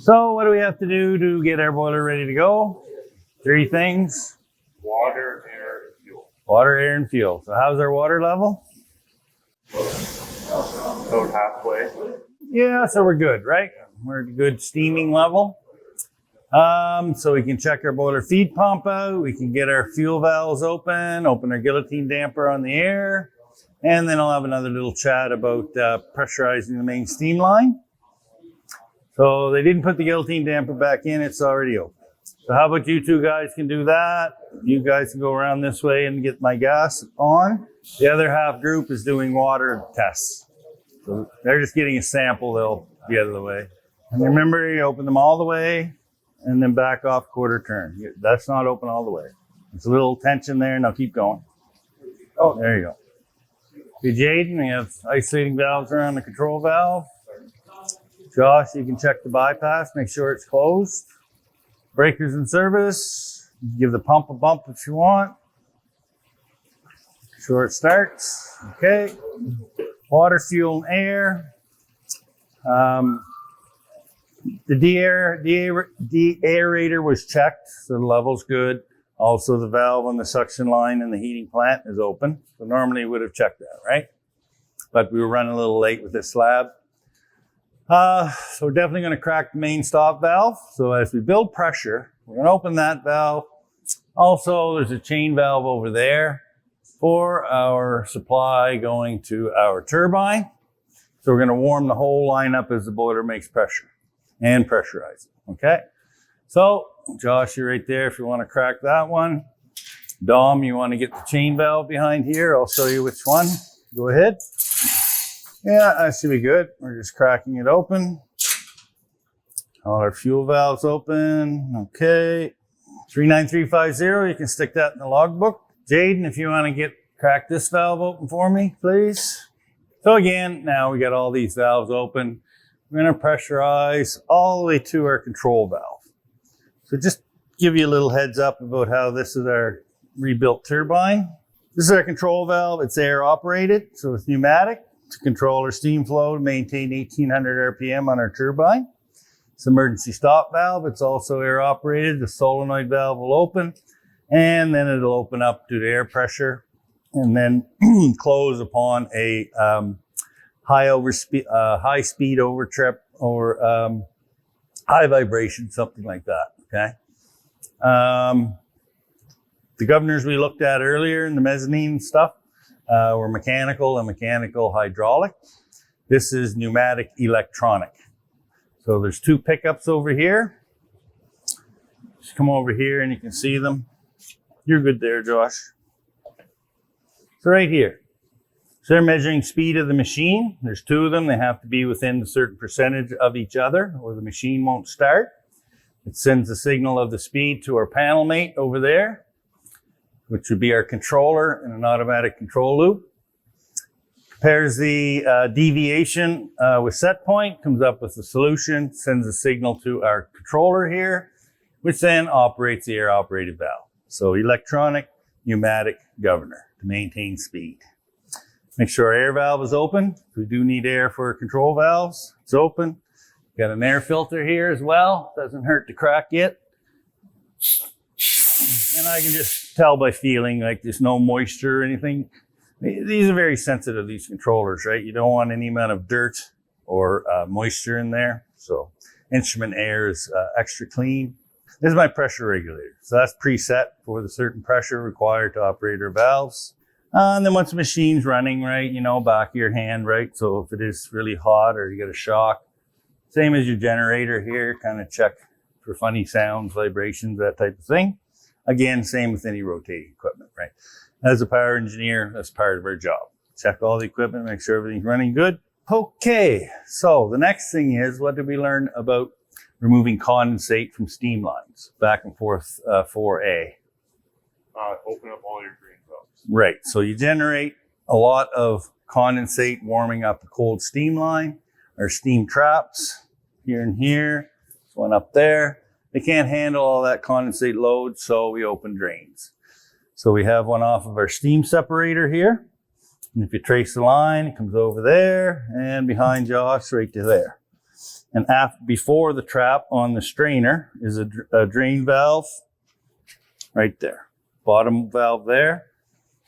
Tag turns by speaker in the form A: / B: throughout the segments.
A: So what do we have to do to get our boiler ready to go? 3 things.
B: Water, air, and fuel.
A: Water, air, and fuel. So how's our water level?
B: About halfway.
A: Yeah, so we're good, right? We're at a good steaming level. So we can check our boiler feed pump out. We can get our fuel valves open our guillotine damper on the air. And then I'll have another little chat about pressurizing the main steam line. So they didn't put the guillotine damper back in. It's already open. So how about you two guys can do that? You guys can go around this way and get my gas on. The other half group is doing water tests. So they're just getting a sample. They'll be out of the way. And remember, you open them all the way and then back off quarter turn. That's not open all the way. There's a little tension there. Now keep going. Oh, there you go. Okay, Jaden, we have isolating valves around the control valve. Josh, you can check the bypass, make sure it's closed. Breakers in service. Give the pump a bump if you want. Make sure it starts. Okay. Water, fuel, and air. The deaerator was checked, so the level's good. Also, the valve on the suction line in the heating plant is open. So normally we would have checked that, right? But we were running a little late with this slab. So we're definitely going to crack the main stop valve. So as we build pressure, we're going to open that valve. Also, there's a chain valve over there for our supply going to our turbine. So we're going to warm the whole line up as the boiler makes pressure and pressurize it. Okay. So Josh, you're right there if you want to crack that one. Dom, you want to get the chain valve behind here. I'll show you which one. Go ahead. Yeah, that should be good. We're just cracking it open. All our fuel valves open. Okay. 39350, you can stick that in the logbook. Jaden, if you want to crack this valve open for me, please. So again, now we got all these valves open. We're going to pressurize all the way to our control valve. So just give you a little heads up about how this is our rebuilt turbine. This is our control valve. It's air operated, so it's pneumatic to control our steam flow to maintain 1800 RPM on our turbine. It's emergency stop valve. It's also air operated. The solenoid valve will open and then it'll open up due to air pressure and then close upon a high speed over trip or high vibration, something like that. Okay. The governors we looked at earlier in the mezzanine stuff were mechanical and mechanical hydraulic. This is pneumatic electronic. So there's 2 pickups over here. Just come over here and you can see them. You're good there, Josh. So right here. So they're measuring speed of the machine. There's 2 of them. They have to be within a certain percentage of each other or the machine won't start. It sends a signal of the speed to our panel mate over there, which would be our controller in an automatic control loop. Compares the deviation with set point, comes up with the solution, sends a signal to our controller here, which then operates the air operated valve. So electronic pneumatic governor to maintain speed. Make sure our air valve is open. We do need air for control valves. It's open. Got an air filter here as well. Doesn't hurt to crack it. And I can just tell by feeling like there's no moisture or anything. These are very sensitive, these controllers, right? You don't want any amount of dirt or moisture in there. So instrument air is extra clean. This is my pressure regulator. So that's preset for the certain pressure required to operate our valves. And then once the machine's running, right, you know, back of your hand, right? So if it is really hot or you get a shock, same as your generator here, kind of check for funny sounds, vibrations, that type of thing. Again, same with any rotating equipment, right? As a power engineer, that's part of our job. Check all the equipment, make sure everything's running good. Okay, so the next thing is, what did we learn about removing condensate from steam lines? Back and forth 4A.
B: Open up all your drain valves.
A: Right, so you generate a lot of condensate warming up the cold steam line. Our steam traps here and here, one up there. They can't handle all that condensate load, so we open drains. So we have one off of our steam separator here. And if you trace the line, it comes over there and behind Josh right to there. And before the trap on the strainer is a drain valve right there. Bottom valve there.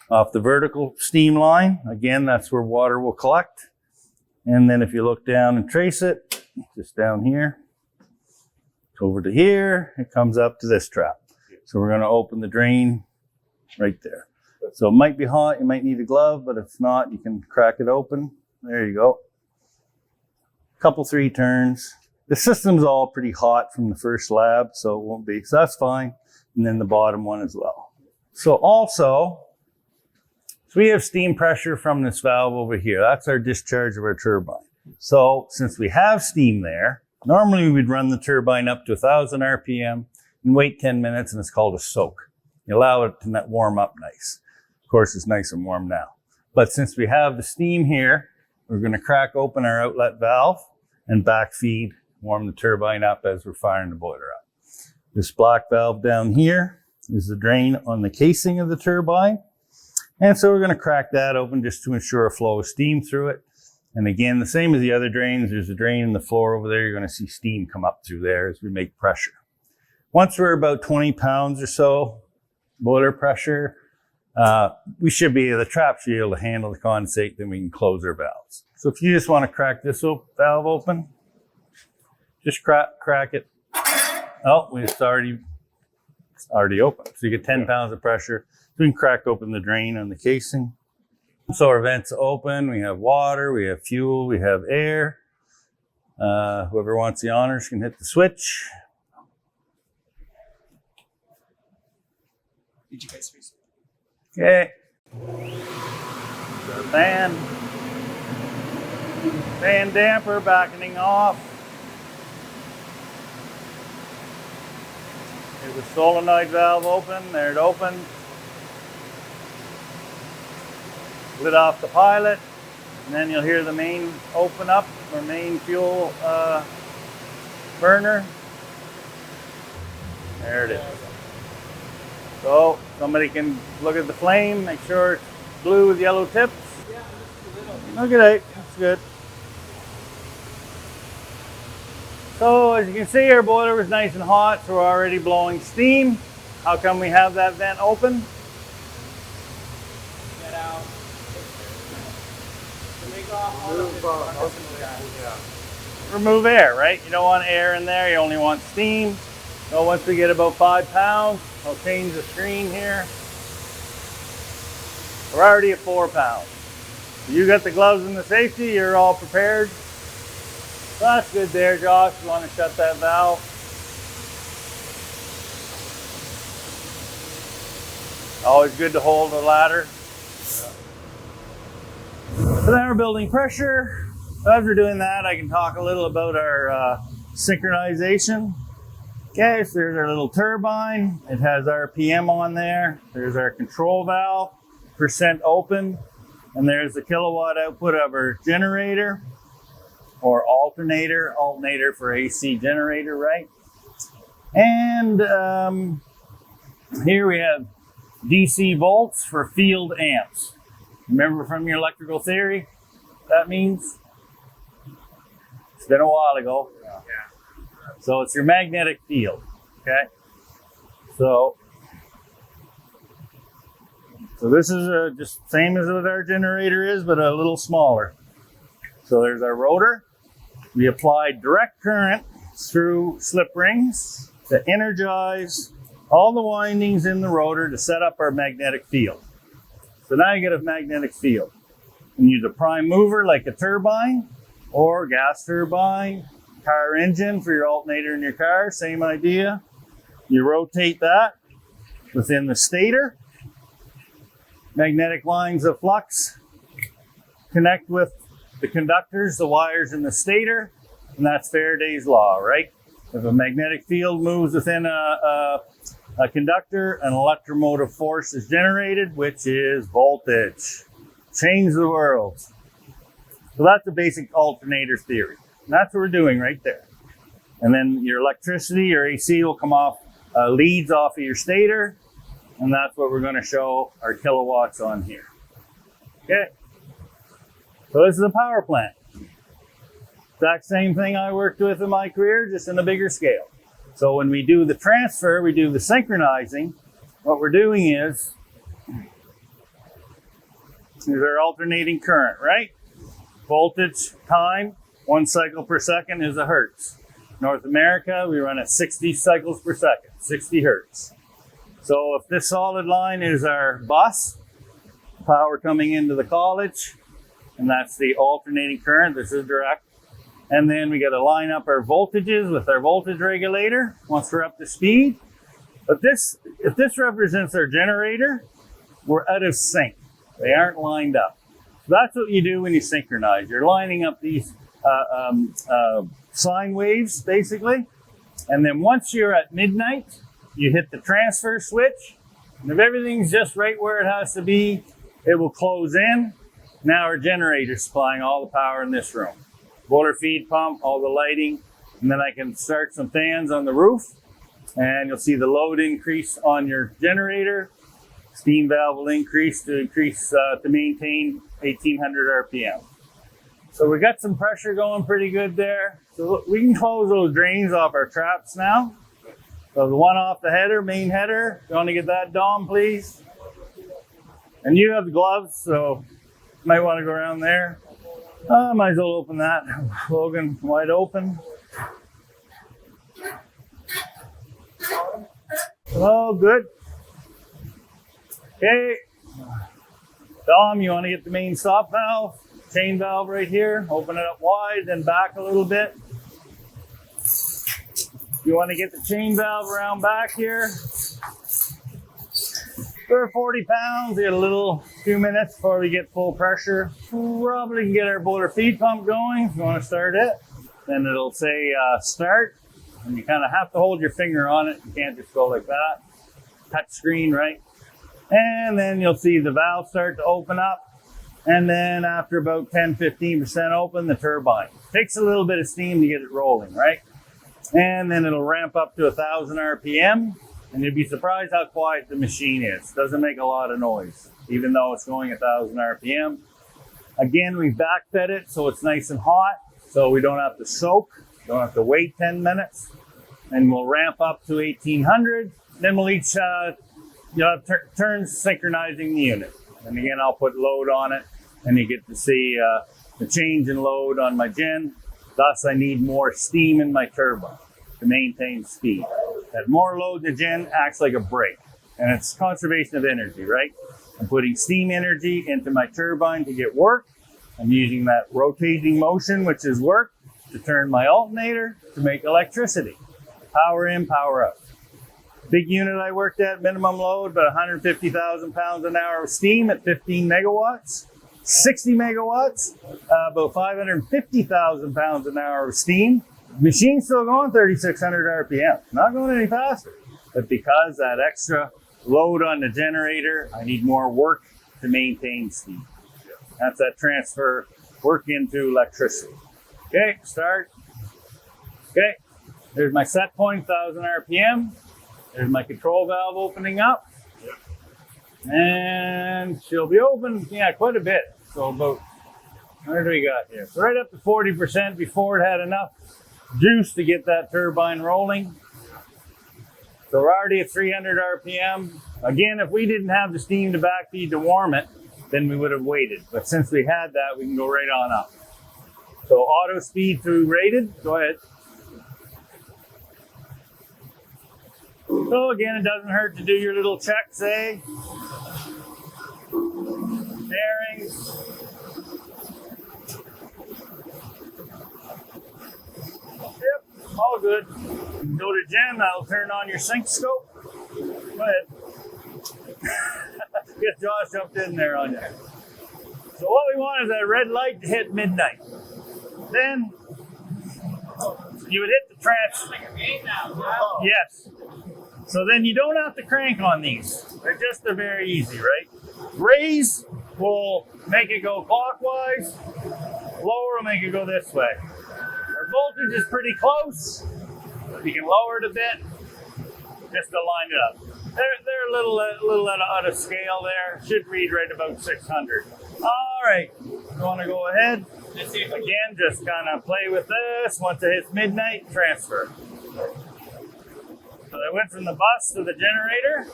A: Off the vertical steam line, again, that's where water will collect. And then if you look down and trace it, just down here, over to here, it comes up to this trap. So we're going to open the drain right there. So it might be hot, you might need a glove, but if not, you can crack it open. There you go. Couple 3 turns. The system's all pretty hot from the first lab, so it won't be, so that's fine. And then the bottom one as well. So also, we have steam pressure from this valve over here. That's our discharge of our turbine. So since we have steam there, normally we'd run the turbine up to 1,000 RPM and wait 10 minutes, and it's called a soak. You allow it to warm up nice. Of course, it's nice and warm now. But since we have the steam here, we're going to crack open our outlet valve and backfeed, warm the turbine up as we're firing the boiler up. This black valve down here is the drain on the casing of the turbine. And so we're going to crack that open just to ensure a flow of steam through it. And again, the same as the other drains, there's a drain in the floor over there. You're going to see steam come up through there as we make pressure. Once we're about 20 pounds or so boiler pressure, we should be, the trap should be able to handle the condensate, then we can close our valves. So if you just want to crack this valve open, just crack it. Oh, it's already open. So you get 10 pounds of pressure. So we can crack open the drain on the casing. So our vents open, we have water, we have fuel, we have air. Whoever wants the honors can hit the switch.
C: Did you guys freeze?
A: Okay. The fan damper backing off. There's a solenoid valve open, there it opens. Lit off the pilot, and then you'll hear the main open up, or main fuel burner. There it is. So somebody can look at the flame, make sure it's blue with yellow tips.
C: Yeah, just a little.
A: Okay, that's good. So as you can see, our boiler was nice and hot, so we're already blowing steam. How come we have that vent open?
C: Get out. Take off all of it.
A: Remove air, right? You don't want air in there, you only want steam. So once we get about 5 pounds, I'll change the screen here. We're already at 4 pounds. You got the gloves and the safety, you're all prepared. So that's good there, Josh. You want to shut that valve. Always good to hold the ladder. So now we're building pressure. So as we're doing that, I can talk a little about our synchronization. Okay, so there's our little turbine. It has RPM on there. There's our control valve, percent open. And there's the kilowatt output of our generator, or alternator for AC generator, right? And here we have DC volts for field amps. Remember from your electrical theory, that means? It's been a while ago.
B: Yeah.
A: So it's your magnetic field, okay? So this is just same as what our generator is, but a little smaller. So there's our rotor. We apply direct current through slip rings to energize all the windings in the rotor to set up our magnetic field. So now you get a magnetic field. You can use a prime mover like a turbine or gas turbine, car engine for your alternator in your car, same idea. You rotate that within the stator. Magnetic lines of flux connect with the conductors, the wires in the stator, and that's Faraday's law, right? If a magnetic field moves within a conductor, an electromotive force is generated, which is voltage. Change the world. So that's the basic alternator theory. And that's what we're doing right there. And then your electricity, your AC will come off, leads off of your stator, and that's what we're going to show our kilowatts on here. Okay. So this is a power plant. Exact same thing I worked with in my career, just in a bigger scale. So when we do the transfer, we do the synchronizing, what we're doing is our alternating current, right? Voltage, time, 1 cycle per second is a hertz. North America, we run at 60 cycles per second, 60 hertz. So if this solid line is our bus, power coming into the college, and that's the alternating current, this is direct. And then we got to line up our voltages with our voltage regulator once we're up to speed. But if this represents our generator, we're out of sync. They aren't lined up. So that's what you do when you synchronize. You're lining up these sine waves, basically. And then once you're at midnight, you hit the transfer switch. And if everything's just right where it has to be, it will close in. Now our generator's supplying all the power in this room. Boiler feed pump, all the lighting, and then I can start some fans on the roof, and you'll see the load increase on your generator. Steam valve will increase to maintain 1800 RPM. So we got some pressure going pretty good there. So we can close those drains off our traps now. So the one off the header, main header, you want to get that, Dom, please? And you have the gloves, so you might want to go around there. Might as well open that. Logan, wide open. Oh, good. Okay. Dom, you want to get the main stop valve, chain valve right here. Open it up wide, then back a little bit. You want to get the chain valve around back here. For 40 pounds, we got a few minutes before we get full pressure. Probably can get our boiler feed pump going if you want to start it. Then it'll say start, and you kind of have to hold your finger on it. You can't just go like that. Touch screen, right? And then you'll see the valve start to open up. And then after about 10-15% open, the turbine. Takes a little bit of steam to get it rolling, right? And then it'll ramp up to 1,000 RPM. And you'd be surprised how quiet the machine is. Doesn't make a lot of noise, even though it's going 1,000 RPM. Again, we backfed it so it's nice and hot, so we don't have to soak, don't have to wait 10 minutes. And we'll ramp up to 1,800. Then we'll each you'll have turns synchronizing the unit. And again, I'll put load on it, and you get to see the change in load on my gen. Thus, I need more steam in my turbine to maintain speed. That more load the gen acts like a brake, and it's conservation of energy, right? I'm putting steam energy into my turbine to get work. I'm using that rotating motion, which is work, to turn my alternator to make electricity. Power in, power out. Big unit I worked at, minimum load, about 150,000 pounds an hour of steam at 15 megawatts. 60 megawatts, about 550,000 pounds an hour of steam. Machine's still going 3,600 RPM, not going any faster. But because that extra load on the generator, I need more work to maintain speed. That's that transfer work into electricity. Okay, start. Okay, there's my set point, 1,000 RPM. There's my control valve opening up. And she'll be open, quite a bit. So about, where do we got here? So right up to 40% before it had enough juice to get that turbine rolling. So we're already at 300 RPM. Again, if we didn't have the steam to backfeed to warm it, then we would have waited. But since we had that, we can go right on up. So auto speed through rated, go ahead. So again, it doesn't hurt to do your little checks, eh? Bearings. Yep, all good. Go to gen, that'll turn on your sync scope. Go ahead. Get Josh jumped in there on you. So what we want is that red light to hit midnight. Then you would hit the transfer. Yes. So then you don't have to crank on these. They're very easy, right? Raise will make it go clockwise. Lower will make it go this way. Our voltage is pretty close. You can lower it a bit just to line it up. They're a little out of scale there. Should read right about 600. All right. you want to go ahead. Again, just kind of play with this. Once it hits midnight, transfer. So I went from the bus to the generator,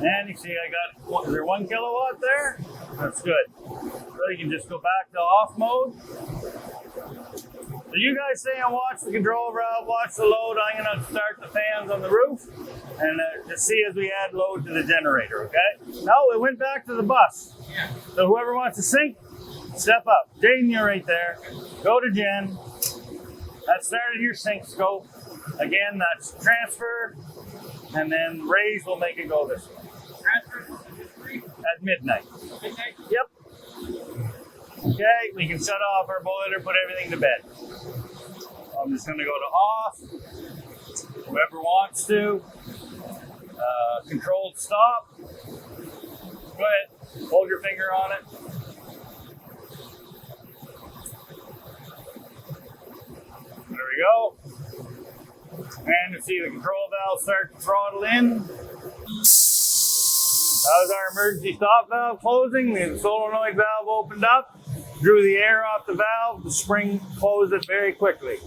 A: and you see I got, is there 1 kilowatt there? That's good. So you can just go back to off mode. So you guys stay and watch the control valve, watch the load. I'm going to start the fans on the roof and just see as we add load to the generator, okay? No, it went back to the bus. So whoever wants to sync, step up. Jaden, you're right there. Go to Jen. That started your sync scope. Again, that's transfer, and then raise will make it go this way. At midnight. Yep. Okay, we can shut off our boiler, put everything to bed. I'm just going to go to off. Whoever wants to. Controlled stop. Go ahead. Hold your finger on it. There we go. And you see the control valve start to throttle in. That was our emergency stop valve closing. The solenoid valve opened up, drew the air off the valve. The spring closed it very quickly.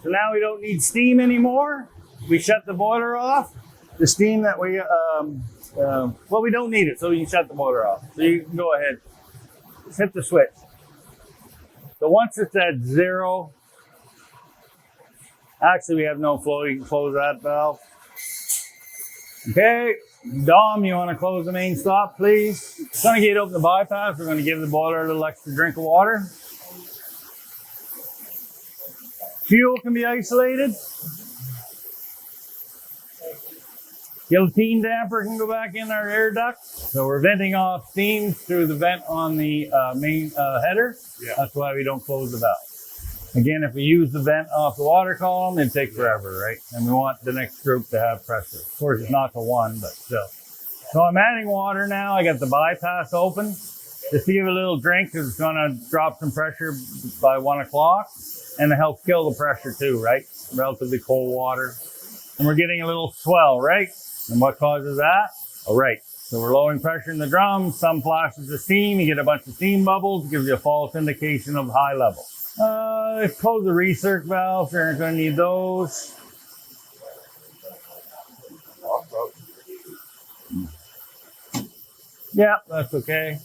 A: So now we don't need steam anymore. We shut the boiler off. The steam that we, well, we don't need it, so we can shut the boiler off. So you can go ahead. Just hit the switch. So once it's at 0, actually we have no flow. You can close that valve. Okay, Dom, you want to close the main stop, please? It's going to get open the bypass. We're going to give the boiler a little extra drink of water. Fuel can be isolated. Guillotine damper can go back in our air duct. So we're venting off steam through the vent on the main header.
B: Yeah.
A: That's why we don't close the valve. Again, if we use the vent off the water column, it'd take forever, right? And we want the next group to have pressure. Of course, it's not to 1, but still. So I'm adding water now. I got the bypass open just to give it a little drink because it's going to drop some pressure by 1 o'clock. And to help kill the pressure too, right? Relatively cold water. And we're getting a little swell, right? And what causes that? Oh, right. So we're lowering pressure in the drum. Some flashes of steam. You get a bunch of steam bubbles. Gives you a false indication of high level. Close the recirc valves. You're going to need those. Yeah, that's okay.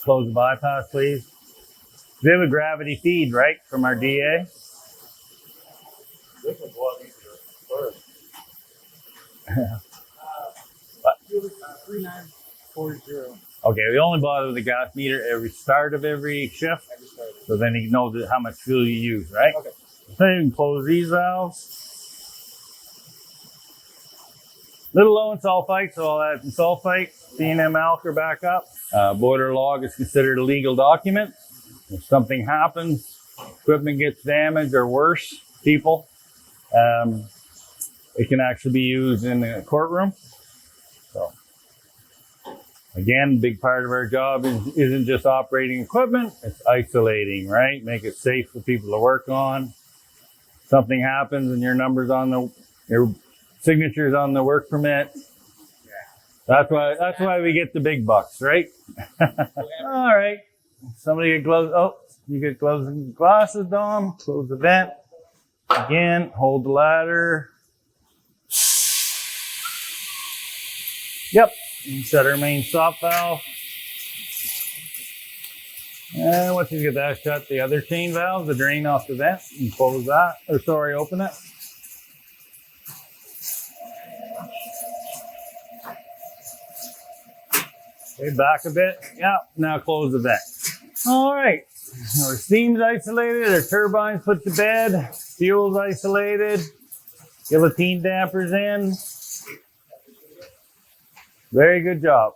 A: Close the bypass, please. We have a gravity feed, right, from our DA.
B: This is a lot easier. First.
A: What?
C: 3940.
A: Okay, we only bother with the gas meter every start of every shift, so then you know how much fuel you use, right?
C: Okay.
A: So you can close these valves. Little low in sulfite, so I'll add some sulfite. C&M alk are back up. Boiler log is considered a legal document. If something happens, equipment gets damaged or worse, people, it can actually be used in the courtroom. So, again, big part of our job isn't just operating equipment, it's isolating, right? Make it safe for people to work on. Something happens and your signature's on the work permit. That's why we get the big bucks, right? All right. Somebody get gloves. Oh, you get gloves and glasses, Dom. Close the vent. Again, hold the ladder. Yep. And set our main stop valve. And once you get that shut, the other chain valve, the drain off the vent, and close that. Or sorry, open it. Okay, back a bit. Yeah, now close the vent. All right. Our steam's isolated, our turbine's put to bed, fuel's isolated, guillotine dampers in. Very good job.